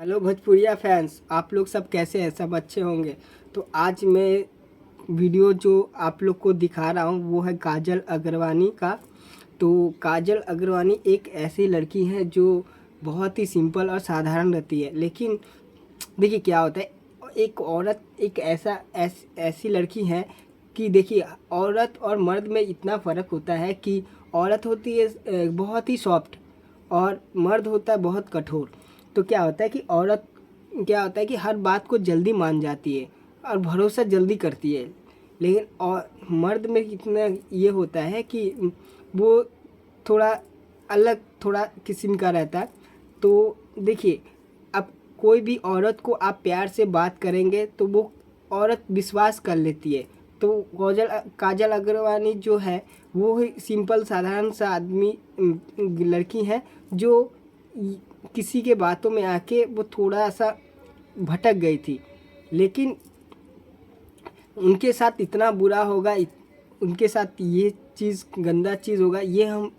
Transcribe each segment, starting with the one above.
Hello भोजपुरिया fans, आप लोग सब कैसे हैं? सब अच्छे होंगे। तो आज मैं वीडियो जो आप लोग को दिखा रहा हूँ वो है काजल अग्रवानी का। तो काजल अग्रवानी एक ऐसी लड़की है जो बहुत ही सिंपल और साधारण रहती है, लेकिन देखिए क्या होता है, एक औरत एक ऐसी लड़की है कि देखिए औरत और मर्द में इतना फ़र्क होता है कि औरत होती है बहुत ही सॉफ्ट और मर्द होता है बहुत कठोर। तो क्या होता है कि औरत क्या होता है कि हर बात को जल्दी मान जाती है और भरोसा जल्दी करती है, लेकिन और मर्द में इतना ये होता है कि वो थोड़ा अलग थोड़ा किस्म का रहता है। तो देखिए, अब कोई भी औरत को आप प्यार से बात करेंगे तो वो औरत विश्वास कर लेती है। तो काजल अग्रवानी जो है वो ही सिंपल साधारण सा आदमी लड़की है जो किसी के बातों में आके वो थोड़ा सा भटक गई थी, लेकिन उनके साथ इतना बुरा होगा, उनके साथ ये चीज़ गंदा चीज़ होगा, ये हम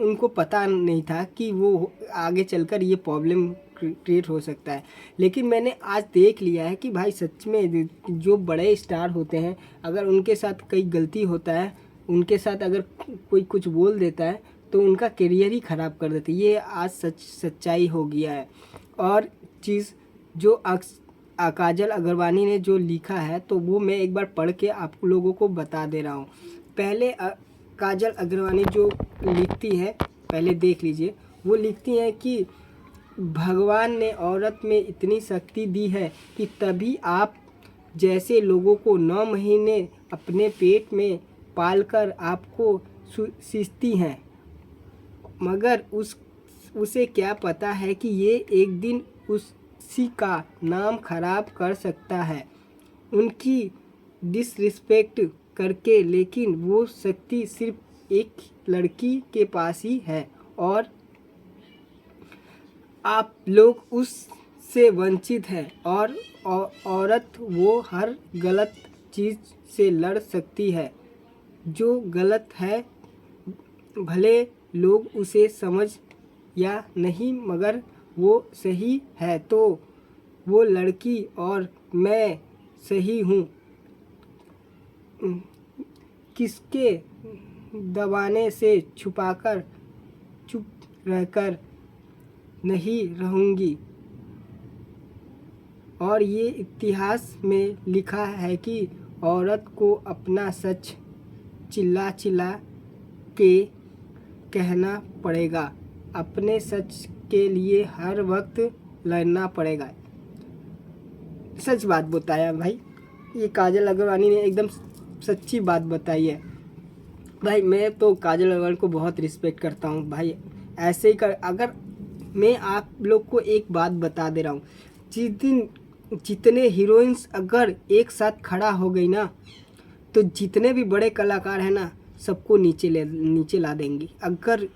उनको पता नहीं था कि वो आगे चलकर ये प्रॉब्लम क्रिएट हो सकता है। लेकिन मैंने आज देख लिया है कि भाई सच में जो बड़े स्टार होते हैं, अगर उनके साथ कई गलती होता है, उनके साथ अगर कोई कुछ बोल देता है तो उनका करियर ही ख़राब कर देती है। ये आज सच्चाई हो गया है। और चीज़ जो काजल अग्रवानी ने जो लिखा है तो वो मैं एक बार पढ़ के आप लोगों को बता दे रहा हूँ। पहले काजल अग्रवानी जो लिखती है, पहले देख लीजिए। वो लिखती हैं कि भगवान ने औरत में इतनी शक्ति दी है कि तभी आप जैसे लोगों को 9 महीने अपने पेट में पालकर आपको सींचती हैं, मगर उसे क्या पता है कि ये एक दिन उसी का नाम खराब कर सकता है उनकी डिसरिस्पेक्ट करके। लेकिन वो शक्ति सिर्फ एक लड़की के पास ही है और आप लोग उससे वंचित हैं। और औरत वो हर गलत चीज़ से लड़ सकती है जो गलत है, भले लोग उसे समझ या नहीं, मगर वो सही है। तो वो लड़की और मैं सही हूँ, किसके दबाने से छुपाकर चुप रहकर नहीं रहूँगी। और ये इतिहास में लिखा है कि औरत को अपना सच चिल्ला चिल्ला के कहना पड़ेगा, अपने सच के लिए हर वक्त लड़ना पड़ेगा। सच बात बताया भाई, ये काजल अग्रवानी ने एकदम सच्ची बात बताई है। भाई मैं तो काजल अग्रवाल को बहुत रिस्पेक्ट करता हूँ भाई। ऐसे ही कर, अगर मैं आप लोग को एक बात बता दे रहा हूँ, जितने हीरोइंस अगर एक साथ खड़ा हो गई ना, तो जितने भी बड़े कलाकार हैं ना, सबको नीचे ला देंगी। अगर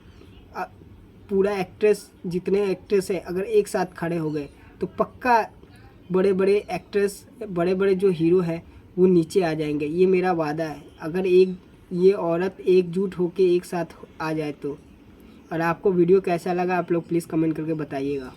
पूरा एक्ट्रेस, जितने एक्ट्रेस है अगर एक साथ खड़े हो गए तो पक्का बड़े बड़े एक्ट्रेस, बड़े बड़े जो हीरो हैं वो नीचे आ जाएंगे। ये मेरा वादा है, अगर ये औरत एकजुट होके एक साथ आ जाए तो। और आपको वीडियो कैसा लगा आप लोग प्लीज़ कमेंट करके बताइएगा।